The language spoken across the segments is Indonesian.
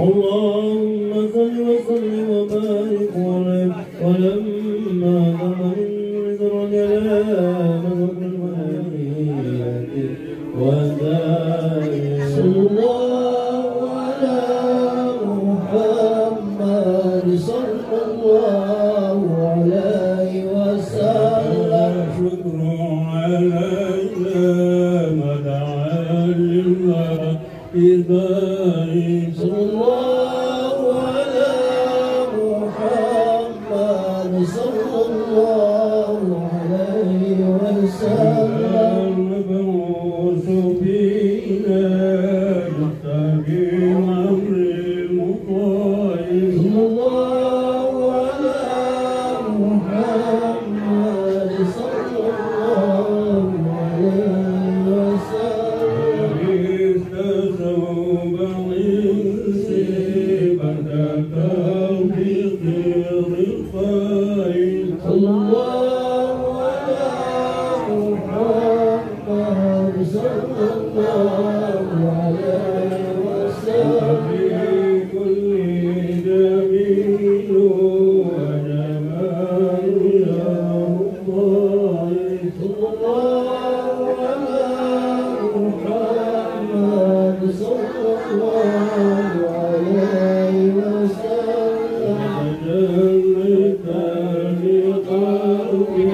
اللهم صل وسلم وبارك عليه ولما ذهب ذر الجلال والملائكة وذلك صلى الله على محمد صلى الله عليه وسلم شكر علينا ما دعا لله إذا صلى الله على محمد صلى الله عليه وسلم مبعوث فينا مستقيم أمر المطاع صلى الله على محمد صلى الله عليه وسلم استثوب عزي بعد توفيق الرفاعي صلى الله على محمد صلى الله عليه وسلم في كل جميل وجمال يا الله صلى الله على محمد صلى الله عليه وسلم تجلت لقلبي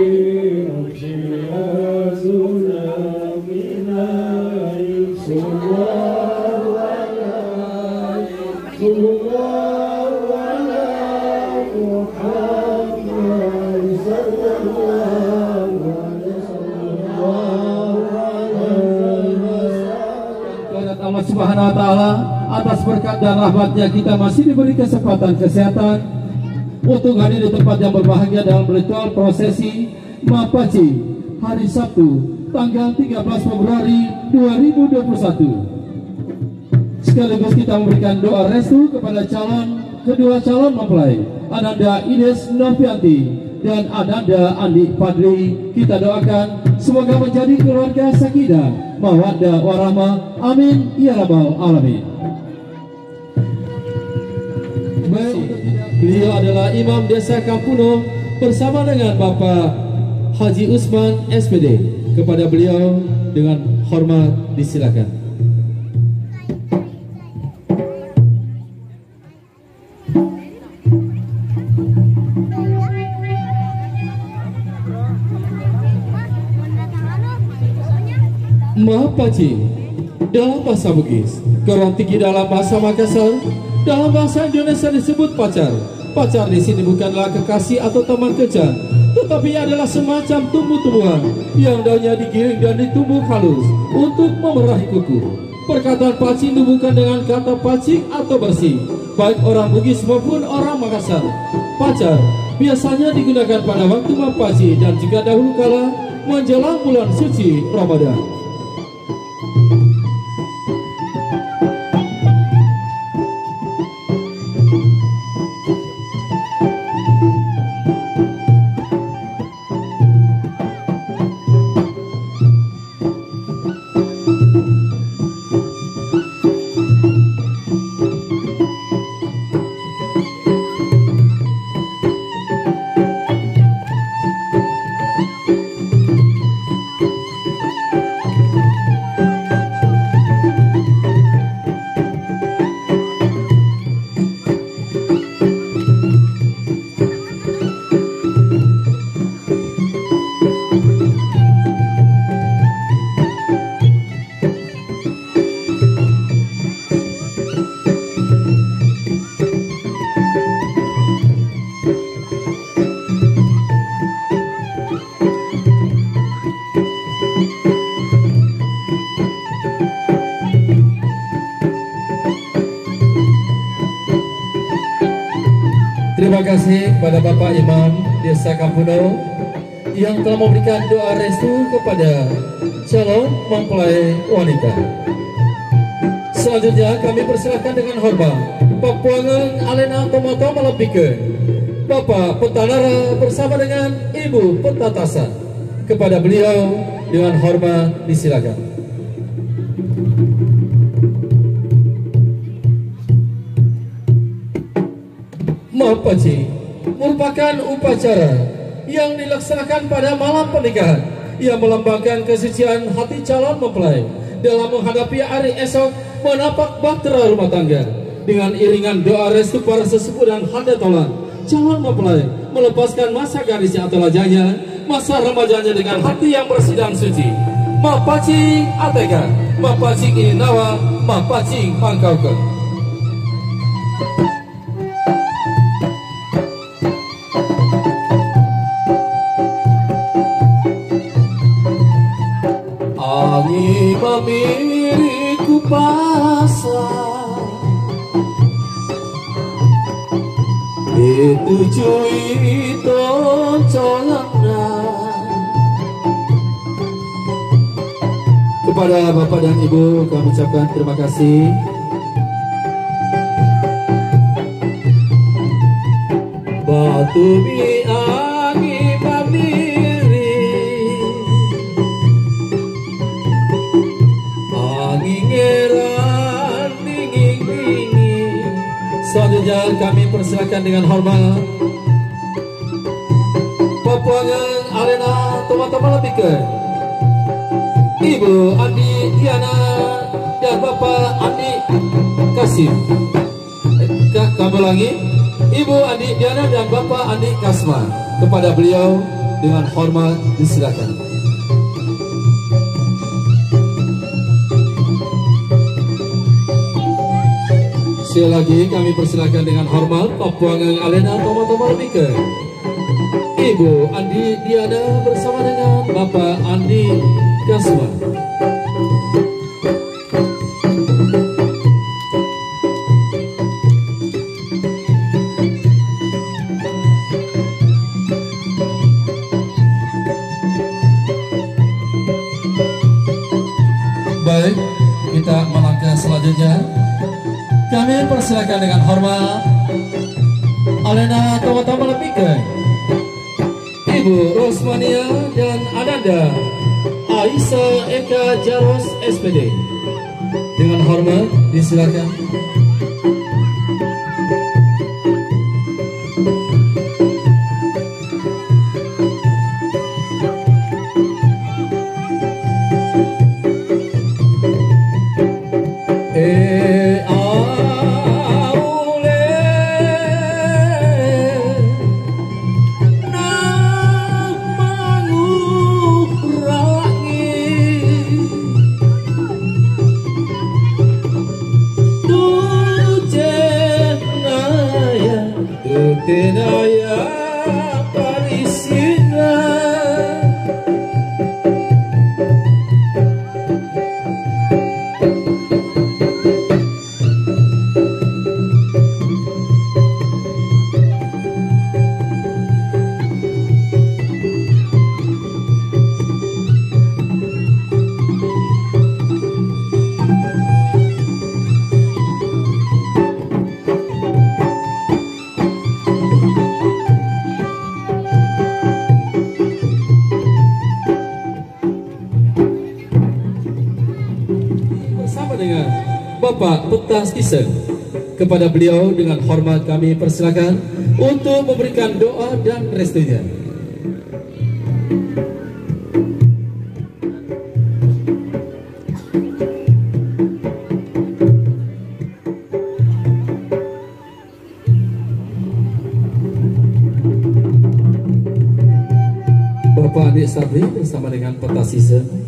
امتيازنا من صلى الله عليه صلى الله على محمد صلى الله عليه وسلم. Allah Subhanahu wa Ta'ala, atas berkat dan rahmatnya kita masih diberi kesempatan kesehatan untuk hadir di tempat yang berbahagia dalam ritual prosesi Mapaci hari Sabtu tanggal 13 Februari 2021. Sekaligus kita memberikan doa restu kepada kedua calon mempelai, Ananda Ines Novianti dan Ananda Andi Padri. Kita doakan semoga menjadi keluarga sakinah, mawaddah warahmah. Amin ya rabbal alamin. Beliau adalah Imam Desa Kampuno bersama dengan Bapak Haji Usman SPD. Kepada beliau dengan hormat disilakan. Mapaci dalam bahasa Bugis, Korontiki dalam bahasa Makassar, dalam bahasa Indonesia disebut pacar. Pacar di sini bukanlah kekasih atau teman kencan, tetapi adalah semacam tumbuh-tumbuhan yang daunnya digiring dan ditumbuk halus untuk memerahi kuku. Perkataan pacing dihubungkan dengan kata pacing atau bersih, baik orang Bugis maupun orang Makassar. Pacar biasanya digunakan pada waktu mapaci dan jika dahulu kala menjelang bulan suci Ramadan. Terima kasih kepada Bapak Imam Desa Kampuno yang telah memberikan doa restu kepada calon mempelai wanita. Selanjutnya kami persilakan dengan hormat Papuangan Alena Tomato melebihkan Bapak Petanara bersama dengan Ibu Petatasan. Kepada beliau dengan hormat disilakan. Mapaci merupakan upacara yang dilaksanakan pada malam pernikahan yang melambangkan kesucian hati calon mempelai dalam menghadapi hari esok menapak bahtera rumah tangga. Dengan iringan doa restu para sesepuh dan handa tolan, calon mempelai melepaskan masa gadisnya atau lajanya, masa remajanya dengan hati yang bersih dan suci. Mapaci atega, mapaci inawa, mapaci pangkauke. Angin memiriku pasang ditujui toncolana. Kepada Bapak dan Ibu kami ucapkan terima kasih. Batu mi angin mamiri, angin ngeran dingin-dingin. Selanjutnya kami persilakan dengan hormat Papuangan Arena teman-teman lebih ke Ibu Andi Diana dan Bapak Andi Kasim. Kami ulangi, Ibu Andi Diana dan Bapak Andi Kasma. Kepada beliau dengan hormat disilakan. Sekali lagi kami persilakan dengan hormat Papuangan Arena teman-teman lebih ke Ibu Andi Diana bersama dengan Bapak Andi Kasma. Baik, kita melangkah selanjutnya. Kami persilakan dengan hormat Alena teman-teman lebih ke Ibu Rosmania dan Ananda Aisyah Eka Jaros SPD. Dengan hormat disilakan. Tenaya Parisina. Dengan Bapak Petas Isen, kepada beliau dengan hormat kami persilakan untuk memberikan doa dan restunya. Bapak Adik Sabri bersama dengan Petas Isen.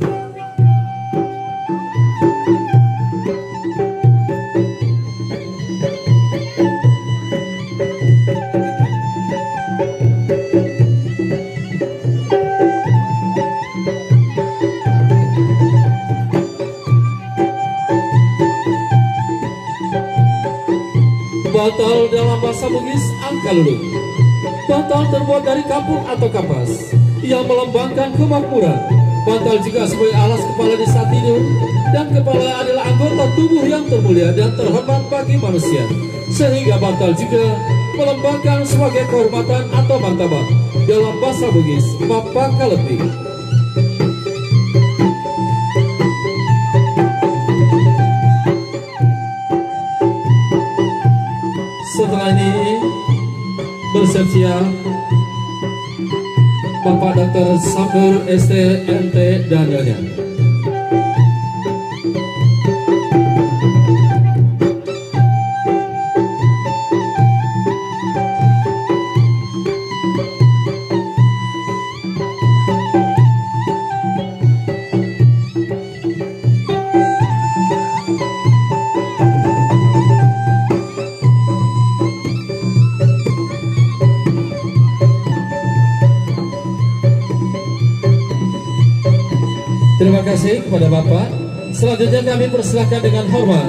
Batal dalam bahasa Bugis angkalulu. Batal terbuat dari kapur atau kapas yang melambangkan kemakmuran. Batal juga sebagai alas kepala di saat tidur, dan kepala adalah anggota tubuh yang termulia dan terhormat bagi manusia. Sehingga batal juga melambangkan sebagai kehormatan atau martabat. Dalam bahasa Bugis, mapakaletik. Setelah ini bersiap Bapak Dr. Sakur STMT dan Nyonya. Terima kasih kepada Bapak. Selanjutnya kami persilahkan dengan hormat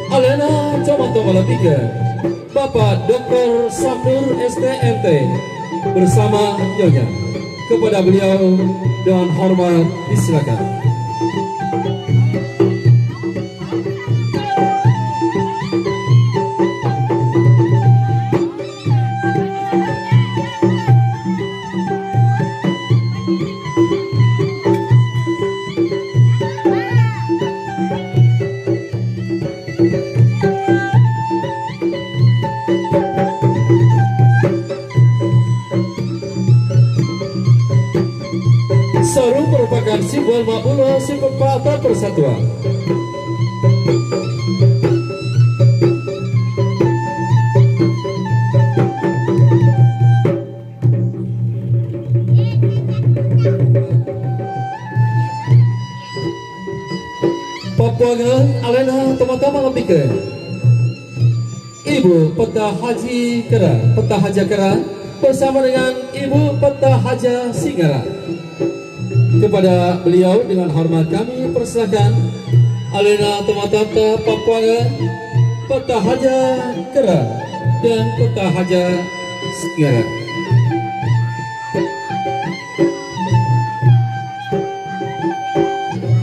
Alena Comotomala 3 Bapak Dr. Sakur STMT bersama Nyonya. Kepada beliau dengan hormat disilakan. Sarung merupakan simbol makmur atau persatuan. Papuangan Alena teman-teman lebihkan Ibu Peta Haji Kera, Peta Haja Kera bersama dengan Ibu Peta Haja Singgara. Kepada beliau dengan hormat kami persilakan Alena Tematata Papuangan, Peta Haja Kera dan Peta Haja Singgara.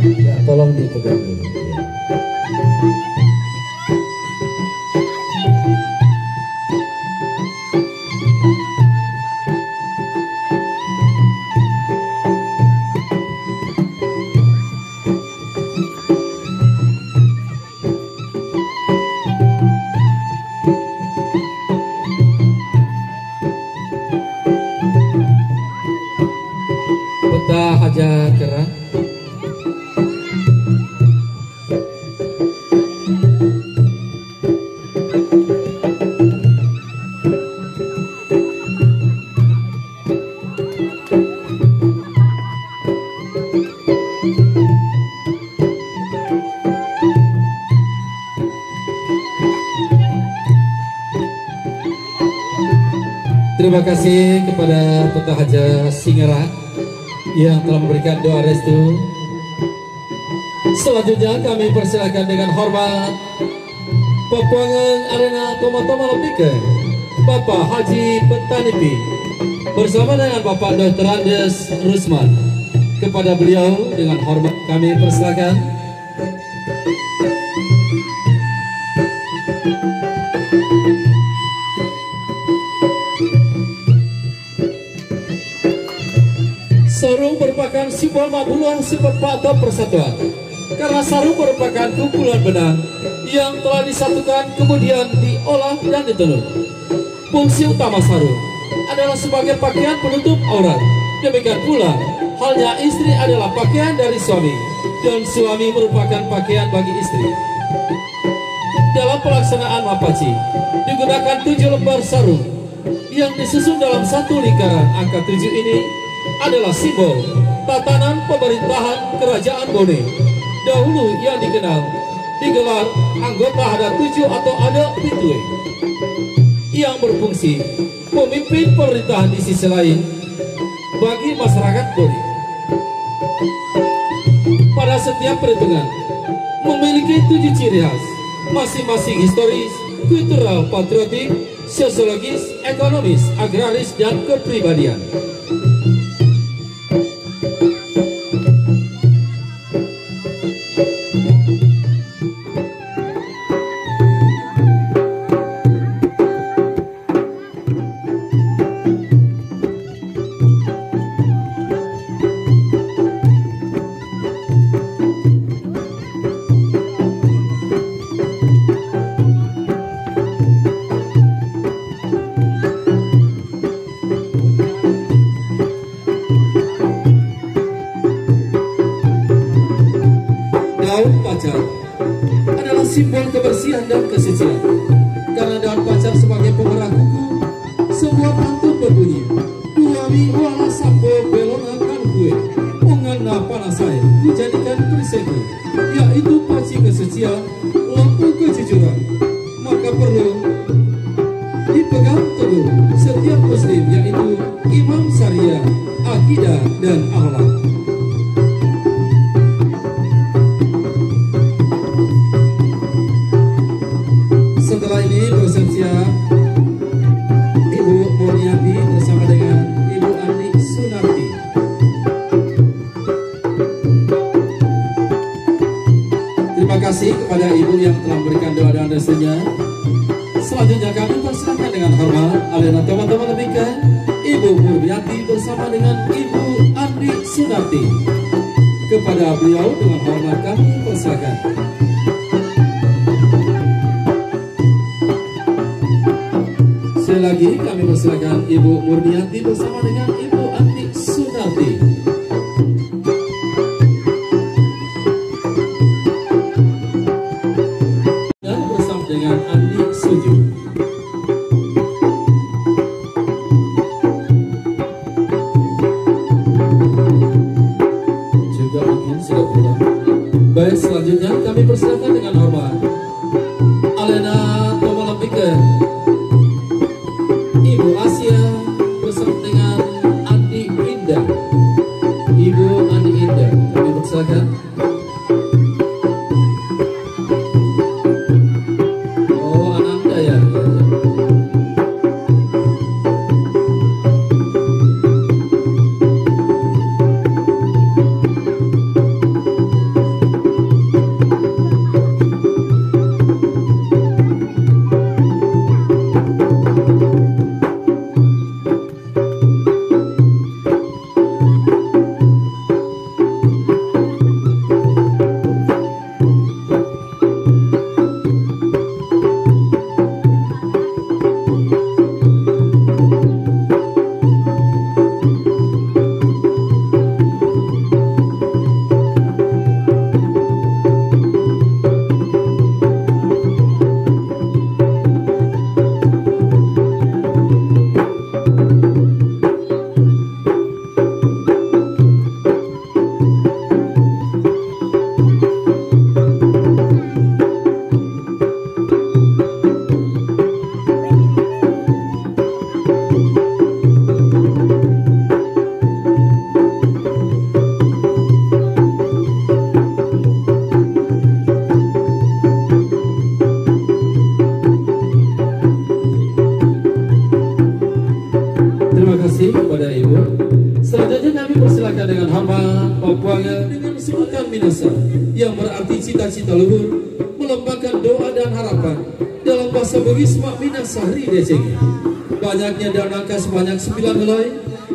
Ya, tolong dipegang dulu. Peta Haja Kera. Terima kasih kepada Peta Haja Singgara yang telah memberikan doa restu. Selanjutnya kami persilakan dengan hormat Papuangan Arena Tomatoma Lebike Bapak Haji Petanipi bersama dengan Bapak Dr. Andes Rusman. Kepada beliau dengan hormat kami persilakan. Sarung merupakan simbol makbuluhan sifat atau persatuan. Karena sarung merupakan kumpulan benang yang telah disatukan kemudian diolah dan ditenun. Fungsi utama sarung adalah sebagai pakaian penutup aurat. Demikian pula halnya istri adalah pakaian dari suami dan suami merupakan pakaian bagi istri. Dalam pelaksanaan mapaci digunakan 7 lembar sarung yang disusun dalam satu lingkaran. Angka 7 ini adalah simbol tatanan pemerintahan Kerajaan Bone dahulu yang digelar anggota ada 7 atau ada pitue yang berfungsi memimpin pemerintahan di sisi lain bagi masyarakat Bone. Pada setiap perhitungan memiliki 7 ciri khas masing-masing historis, kultural, patriotik, sosiologis, ekonomis, agraris, dan kepribadian. simbol kebersihan dan kesucian. Karena daun pacar sebagai pemerah kuku, sebuah pantun berbunyi, "Duami wala sampo belon akan kue, mengena panas saya, dijadikan periseku," yaitu paci kesucian, lampu kejujuran. Maka perlu dipegang teguh setiap muslim, yaitu imam syariah, akidah, dan akhlak. Setelah ini bersiap-siap Ibu Murniati bersama dengan Ibu Andi Sunarti. Terima kasih kepada Ibu yang telah memberikan doa dan restunya. Selanjutnya kami persilakan dengan hormat alena teman-teman lebihkan Ibu Murniati bersama dengan Ibu Andi Sunarti. Kepada beliau dengan hormat kami persilakan. Sekali lagi kami persilakan Ibu Murniati bersama dengan Ibu Andi Sunarti. Dan bersama dengan Andi Suju. Juga mungkin sudah pulang. Baik, selanjutnya kami persilakan dengan hormat alena Tomolapike Ibu Asia bersama dengan Andi Indah. Ibu Andi Indah, kami persilakan. Oh, Ananda ya. Terima kasih kepada Ibu. Selanjutnya kami persilakan dengan hormat Papuaga dengan sebutan Minasa yang berarti cita-cita luhur, melambangkan doa dan harapan. Dalam bahasa Bugis mak Minasa Hari Deceng. Banyaknya daun angka sebanyak 9 helai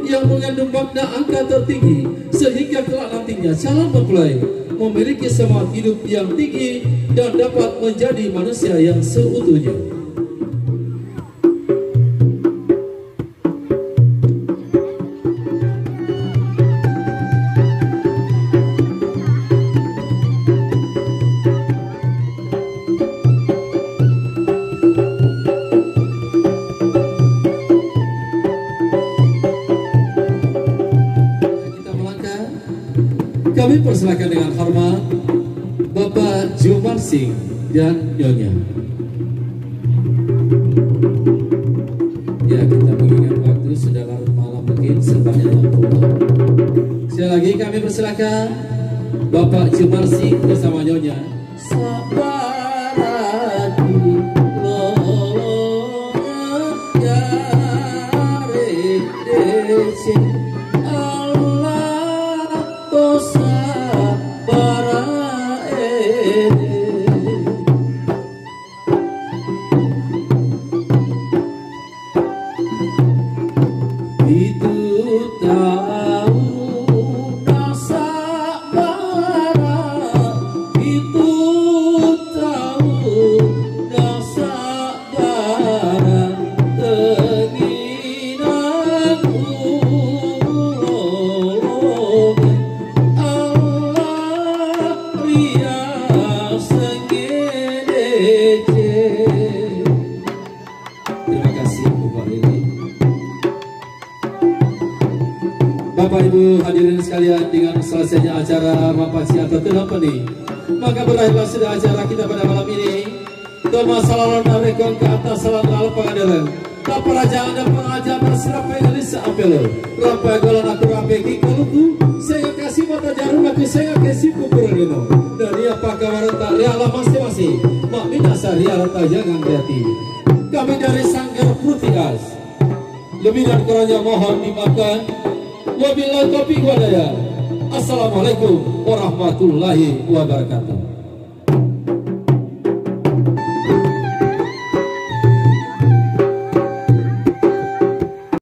yang mengandung makna angka tertinggi, sehingga kelak nantinya calon mempelai memiliki semangat hidup yang tinggi dan dapat menjadi manusia yang seutuhnya. Kami persilakan dengan hormat Bapak Jumarsing dan Nyonya. Ya, kita mengingat waktu sudah larut malam, mungkin sebanyak yang pulang. Sekali lagi kami persilakan Bapak Jumarsing bersama Nyonya. Itu Bapak Ibu hadirin sekalian, dengan selesainya acara mampasi atau tenapani, maka berakhirlah sudah acara kita pada malam ini. Doma salalon rekon ke atas salam lalu pengadilan. Tak perajaan dan pengajar berserap yang lisa apelo. Rampai golon aku rampai kikaluku. Saya kasih mata jarum aku saya kasih kupuranino. Dari apa kabar tak rialah masing-masing. Mak minasa rialah tak jangan hati. Kami dari Sanggar Putias. Lebih dan kurangnya mohon dimaafkan. Wabillahi taufiq wal hidayah. Assalamualaikum warahmatullahi wabarakatuh.